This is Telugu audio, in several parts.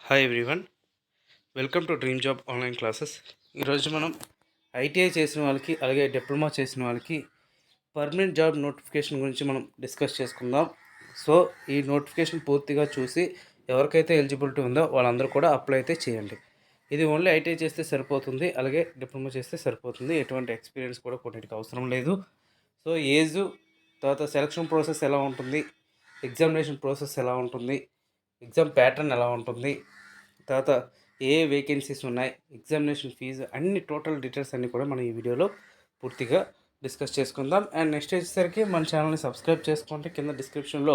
Hi everyone, welcome to dream job online classes. ఈరోజు మనం ఐటీఐ చేసిన వాళ్ళకి అలాగే డిప్లొమా చేసిన వాళ్ళకి పర్మనెంట్ జాబ్ నోటిఫికేషన్ గురించి మనం డిస్కస్ చేసుకుందాం. సో ఈ నోటిఫికేషన్ పూర్తిగా చూసి ఎవరికైతే ఎలిజిబిలిటీ ఉందో వాళ్ళందరూ కూడా అప్లై అయితే చేయండి. ఇది ఓన్లీ ఐటీఐ చేస్తే సరిపోతుంది, అలాగే డిప్లొమా చేస్తే సరిపోతుంది. ఎటువంటి ఎక్స్పీరియన్స్ కూడా కొన్నిటికి అవసరం లేదు. సో ఏజు, తర్వాత సెలక్షన్ ప్రాసెస్ ఎలా ఉంటుంది, ఎగ్జామినేషన్ ప్రాసెస్ ఎలా ఉంటుంది, ఎగ్జామ్ ప్యాటర్న్ ఎలా ఉంటుంది, తర్వాత ఏ వేకెన్సీస్ ఉన్నాయి, ఎగ్జామినేషన్ ఫీజు, అన్ని టోటల్ డీటెయిల్స్ అన్నీ కూడా మనం ఈ వీడియోలో పూర్తిగా డిస్కస్ చేసుకుందాం. అండ్ నెక్స్ట్ వచ్చేసరికి మన ఛానల్ని సబ్స్క్రైబ్ చేసుకుంటే కింద డిస్క్రిప్షన్లో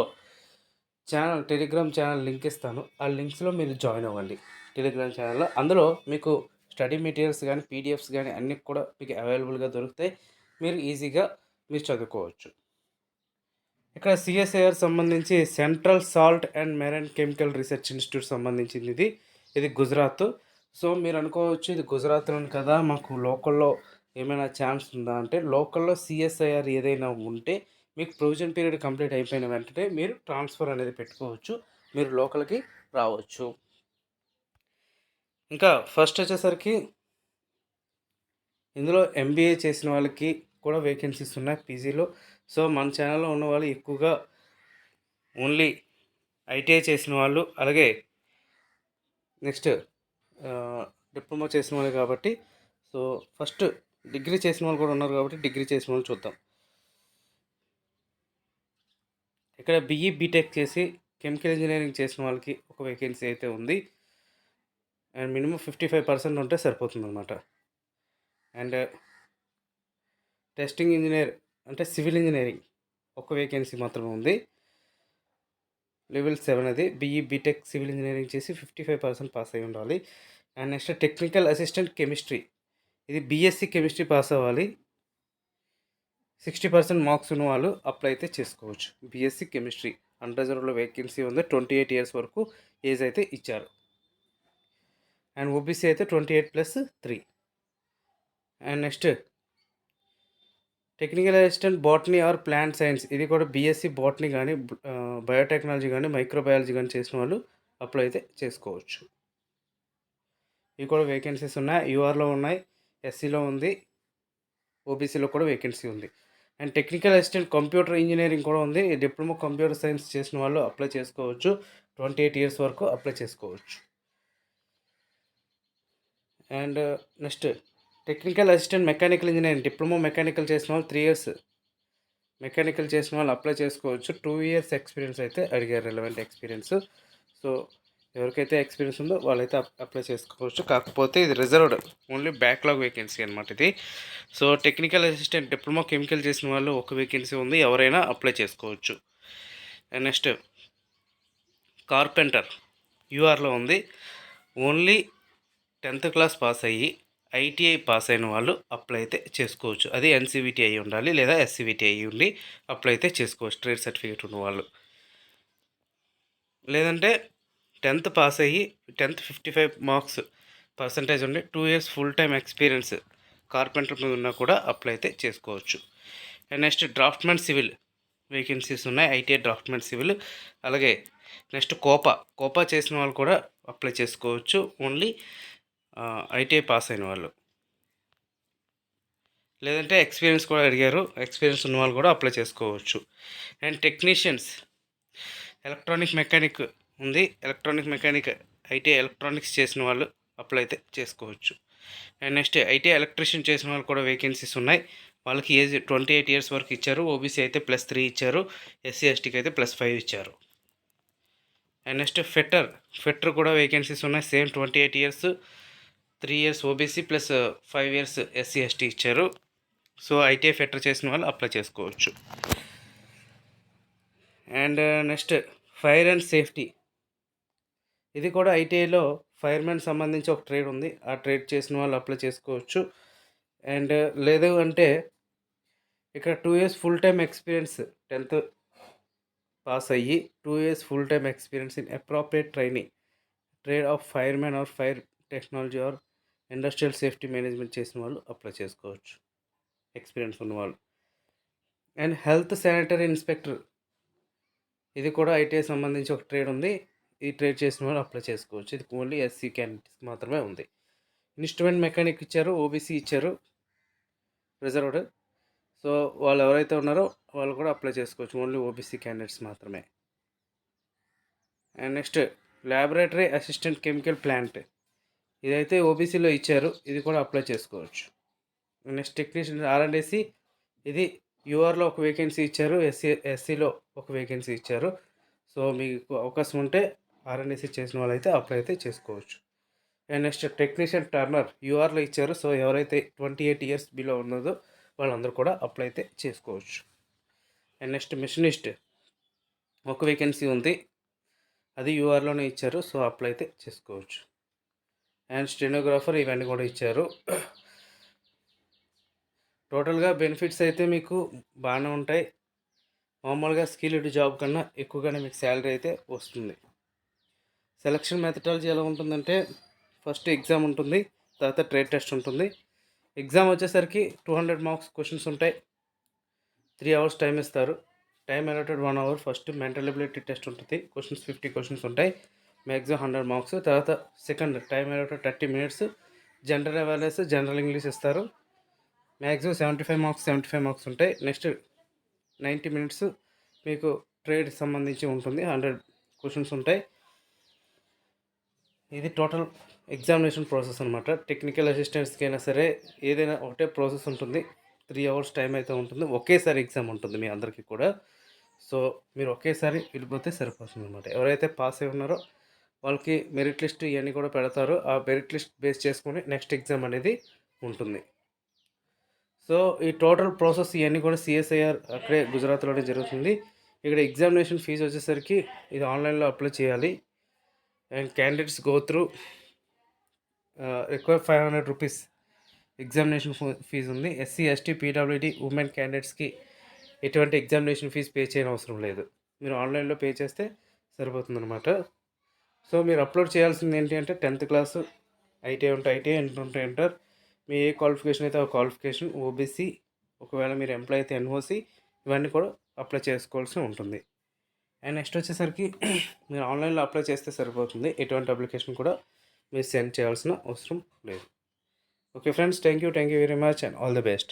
టెలిగ్రామ్ ఛానల్ లింక్ ఇస్తాను. ఆ లింక్స్లో మీరు జాయిన్ అవ్వండి. టెలిగ్రామ్ ఛానల్లో అందులో మీకు స్టడీ మెటీరియల్స్ కానీ పీడిఎఫ్స్ కానీ అన్నీ కూడా మీకు అవైలబుల్గా దొరుకుతాయి. మీరు ఈజీగా మీరు చదువుకోవచ్చు. ఇక్కడ సిఎస్ఐఆర్ సంబంధించి central salt and marine chemical research institute సంబంధించింది. ఇది గుజరాత్. సో మీరు అనుకోవచ్చు, ఇది గుజరాత్లోని కదా, మాకు లోకల్లో ఏమైనా ఛాన్స్ ఉందా అంటే, లోకల్లో సిఎస్ఐఆర్ ఏదైనా ఉంటే మీకు ప్రొవిజన్ పీరియడ్ కంప్లీట్ అయిపోయిన వెంటనే మీరు ట్రాన్స్ఫర్ అనేది పెట్టుకోవచ్చు, మీరు లోకల్కి రావచ్చు. ఇంకా ఫస్ట్ వచ్చేసరికి ఇందులో ఎంబీఏ చేసిన వాళ్ళకి కూడా వేకెన్సీస్ ఉన్నాయి పీజీలో. సో మన ఛానల్లో ఉన్న వాళ్ళు ఎక్కువగా ఓన్లీ ఐటీఐ చేసిన వాళ్ళు, అలాగే నెక్స్ట్ డిప్లొమా చేసిన వాళ్ళు కాబట్టి, సో ఫస్ట్ డిగ్రీ చేసిన వాళ్ళు కూడా ఉన్నారు కాబట్టి డిగ్రీ చేసిన వాళ్ళు చూద్దాం. ఇక్కడ బీఈ బీటెక్ చేసి కెమికల్ ఇంజనీరింగ్ చేసిన వాళ్ళకి ఒక వేకెన్సీ అయితే ఉంది. అండ్ మినిమం 55% ఉంటే సరిపోతుంది అనమాట. అండ్ టెస్టింగ్ ఇంజనీర్ అంటే సివిల్ ఇంజనీరింగ్ ఒక వేకెన్సీ మాత్రమే ఉంది, లెవెల్ 7. అది బీఈ బీటెక్ సివిల్ ఇంజనీరింగ్ చేసి 55% పాస్ అయి ఉండాలి. And next technical assistant chemistry, ఇది బీఎస్సీ కెమిస్ట్రీ పాస్ అవ్వాలి. 60% మార్క్స్ ఉన్న వాళ్ళు అప్లై అయితే చేసుకోవచ్చు. బీఎస్సీ కెమిస్ట్రీ అన్రిజర్వ్డ్లో వేకెన్సీ ఉంది. 28 ఇయర్స్ వరకు ఏజ్ అయితే ఇచ్చారు. అండ్ ఓబీసీ అయితే 28+3. And next technical assistant botany are plant science, ఇది కూడా బీఎస్సీ బాటనీ కానీ బయోటెక్నాలజీ కానీ మైక్రోబయాలజీ కానీ చేసిన వాళ్ళు అప్లై అయితే చేసుకోవచ్చు. ఇవి కూడా వేకెన్సీస్ ఉన్నాయి. యూఆర్లో ఉన్నాయి, ఎస్సీలో ఉంది, ఓబీసీలో కూడా వేకెన్సీ ఉంది. And technical assistant computer engineering కూడా ఉంది. డిప్లొమా కంప్యూటర్ సైన్స్ చేసిన వాళ్ళు అప్లై చేసుకోవచ్చు. 28 ఇయర్స్ వరకు అప్లై చేసుకోవచ్చు. And next technical assistant mechanical engineering, diploma mechanical చేసిన వాళ్ళు 3 ఇయర్స్ మెకానికల్ చేసిన వాళ్ళు అప్లై చేసుకోవచ్చు. 2 ఇయర్స్ ఎక్స్పీరియన్స్ అయితే అడిగారు, రెలవెంట్ ఎక్స్పీరియన్స్. సో ఎవరికైతే ఎక్స్పీరియన్స్ ఉందో వాళ్ళైతే అప్లై చేసుకోవచ్చు. కాకపోతే ఇది రిజర్వ్డ్, ఓన్లీ బ్యాక్లాగ్ వేకెన్సీ అనమాట ఇది. So technical assistant diploma chemical చేసిన వాళ్ళు ఒక వేకెన్సీ ఉంది, ఎవరైనా అప్లై చేసుకోవచ్చు. అండ్ నెక్స్ట్ కార్పెంటర్ యూఆర్లో ఉంది, ఓన్లీ 10th క్లాస్ పాస్ అయ్యి ఐటీఐ పాస్ అయిన వాళ్ళు అప్లై అయితే చేసుకోవచ్చు. అది ఎన్సీవీటీ అయి ఉండాలి లేదా ఎస్సీవీటీ అయి ఉండి అప్లై అయితే చేసుకోవచ్చు, ట్రేడ్ సర్టిఫికేట్ ఉన్న వాళ్ళు. లేదంటే 10th పాస్ అయ్యి 10th 55 మార్క్స్ పర్సంటేజ్ ఉండి 2 years full time experience carpenter మీద ఉన్నా కూడా అప్లై అయితే చేసుకోవచ్చు. And next draughtsmen civil vacancies ఉన్నాయి, ఐటీఐ డ్రాఫ్ట్మెన్ సివిల్. అలాగే నెక్స్ట్ కోపా చేసిన వాళ్ళు కూడా అప్లై చేసుకోవచ్చు, ఓన్లీ ఐటీఐ పాస్ అయిన వాళ్ళు. లేదంటే ఎక్స్పీరియన్స్ కూడా అడిగారు, ఎక్స్పీరియన్స్ ఉన్న వాళ్ళు కూడా అప్లై చేసుకోవచ్చు. అండ్ టెక్నీషియన్స్ ఎలక్ట్రానిక్ మెకానిక్ ఉంది, ఎలక్ట్రానిక్ మెకానిక్ ఐటీఐ ఎలక్ట్రానిక్స్ చేసిన వాళ్ళు అప్లై అయితే చేసుకోవచ్చు. అండ్ నెక్స్ట్ ఐటీఐ ఎలక్ట్రీషియన్ చేసిన వాళ్ళు కూడా వేకెన్సీస్ ఉన్నాయి. వాళ్ళకి ఏజ్ 28 ఇయర్స్ వరకు ఇచ్చారు. ఓబీసీ అయితే +3 ఇచ్చారు, ఎస్సీ ఎస్టీకి అయితే +5 ఇచ్చారు. అండ్ నెక్స్ట్ ఫిట్టర్ కూడా వేకెన్సీస్ ఉన్నాయి, same 28 years, 3 years OBC +5 years SC ST ఇచ్చారు. సో ఐటీఐ ఫిట్టర్ చేసిన వాళ్ళు అప్లై చేసుకోవచ్చు. And next fire and safety, ఇది కూడా ఐటీఐలో ఫైర్మెన్ సంబంధించి ఒక ట్రేడ్ ఉంది, ఆ ట్రేడ్ చేసిన వాళ్ళు అప్లై చేసుకోవచ్చు. అండ్ లేదు అంటే ఇక్కడ 2 years full time experience, 10th pass అయ్యి 2 years full time experience in appropriate training trade of firemen or fire technology or industrial safety management చేసిన వాళ్ళు అప్లై చేసుకోవచ్చు, ఎక్స్పీరియన్స్ ఉన్నవాళ్ళు. అండ్ హెల్త్ శానిటరీ ఇన్స్పెక్టర్, ఇది కూడా ఐటీఐ సంబంధించి ఒక ట్రేడ్ ఉంది, ఈ ట్రేడ్ చేసిన వాళ్ళు అప్లై చేసుకోవచ్చు. ఇది ఓన్లీ ఎస్సీ క్యాండిడేట్స్కి మాత్రమే ఉంది. ఇన్స్ట్రుమెంట్ మెకానిక్ ఇచ్చారు, ఓబీసీ ఇచ్చారు, రిజర్వ్డ్. సో వాళ్ళు ఎవరైతే ఉన్నారో వాళ్ళు కూడా అప్లై చేసుకోవచ్చు. ఓన్లీ ఓబీసీ క్యాండిడేట్స్ మాత్రమే. And next laboratory assistant chemical plant, ఇదైతే ఓబీసీలో ఇచ్చారు, ఇది కూడా అప్లై చేసుకోవచ్చు. నెక్స్ట్ టెక్నీషియన్ ఆర్ఎండ్ఏసి, ఇది యూఆర్లో ఒక వేకెన్సీ ఇచ్చారు, ఎస్సీలో ఒక వేకెన్సీ ఇచ్చారు. సో మీకు అవకాశం ఉంటే ఆర్ఎండ్ఏసి చేసిన వాళ్ళైతే అప్లై అయితే చేసుకోవచ్చు. అండ్ నెక్స్ట్ టెక్నీషియన్ టర్నర్ యూఆర్లో ఇచ్చారు. సో ఎవరైతే 28 ఇయర్స్ బిలో ఉన్నదో వాళ్ళందరూ కూడా అప్లై అయితే చేసుకోవచ్చు. అండ్ నెక్స్ట్ మిషనిస్ట్ ఒక వేకెన్సీ ఉంది, అది యూఆర్లోనే ఇచ్చారు. సో అప్లై అయితే చేసుకోవచ్చు. అండ్ స్టెనోగ్రాఫర్ ఇవన్నీ కూడా ఇచ్చారు. టోటల్గా బెనిఫిట్స్ అయితే మీకు బాగానే ఉంటాయి. మామూలుగా స్కిల్డ్ జాబ్ కన్నా ఎక్కువగానే మీకు శాలరీ అయితే వస్తుంది. సెలక్షన్ మెథడాలజీ ఎలా ఉంటుందంటే ఫస్ట్ ఎగ్జామ్ ఉంటుంది, తర్వాత ట్రేడ్ టెస్ట్ ఉంటుంది. ఎగ్జామ్ వచ్చేసరికి 200 మార్క్స్ క్వశ్చన్స్ ఉంటాయి. 3 అవర్స్ టైం ఇస్తారు. Time allotted 1 hour. First mental ability test ఉంటుంది, క్వశ్చన్స్ 50 క్వశ్చన్స్ ఉంటాయి, మ్యాక్సిమం 100 మార్క్స్. తర్వాత second time allotted 30 minutes. General awareness, general English ఇస్తారు, మ్యాక్సిమం 75 మార్క్స్ ఉంటాయి. నెక్స్ట్ 90 మినిట్స్ మీకు ట్రేడ్ సంబంధించి ఉంటుంది, 100 క్వశ్చన్స్ ఉంటాయి. ఇది టోటల్ ఎగ్జామినేషన్ ప్రాసెస్ అనమాట. టెక్నికల్ అసిస్టెంట్స్కి అయినా సరే ఏదైనా ఒకటే ప్రాసెస్ ఉంటుంది. 3 అవర్స్ టైం అయితే ఉంటుంది. ఒకేసారి ఎగ్జామ్ ఉంటుంది మీ అందరికీ కూడా. సో మీరు ఒకేసారి వెళ్ళిపోతే సరిపోతుంది అనమాట. ఎవరైతే పాస్ అయి ఉన్నారో వాళ్ళకి మెరిట్ లిస్ట్ ఇవన్నీ కూడా పెడతారు. ఆ మెరిట్ లిస్ట్ బేస్ చేసుకొని నెక్స్ట్ ఎగ్జామ్ అనేది ఉంటుంది. సో ఈ టోటల్ ప్రాసెస్ ఇవన్నీ కూడా సిఎస్ఐఆర్ అక్కడే గుజరాత్లోనే జరుగుతుంది. ఇక్కడ ఎగ్జామినేషన్ ఫీజు వచ్చేసరికి ఇది ఆన్లైన్లో అప్లై చేయాలి. And candidates go through require 500 rupees examination fee ఉంది. ఎస్సీ, ఎస్టీ, పీడబ్ల్యూడి, ఉమెన్ క్యాండిడేట్స్కి ఎటువంటి ఎగ్జామినేషన్ ఫీజు పే చేయని అవసరం లేదు. మీరు ఆన్లైన్లో పే చేస్తే సరిపోతుందన్నమాట. సో మీరు అప్లోడ్ చేయాల్సింది ఏంటి అంటే 10th క్లాసు, ఐటీఐ ఉంటే ఐటీఐ, ఇంటర్ ఉంటే ఇంటర్, మీ ఏ క్వాలిఫికేషన్ అయితే ఆ క్వాలిఫికేషన్, ఓబీసీ, ఒకవేళ మీరు ఎంప్లాయ్ అయితే ఎన్ఓసి, ఇవన్నీ కూడా అప్లై చేసుకోవాల్సి ఉంటుంది. అండ్ నెక్స్ట్ వచ్చేసరికి మీరు ఆన్లైన్లో అప్లై చేస్తే సరిపోతుంది. ఎటువంటి అప్లికేషన్ కూడా మీరు సెండ్ చేయాల్సిన అవసరం లేదు. Okay friends, thank you very much and all the best.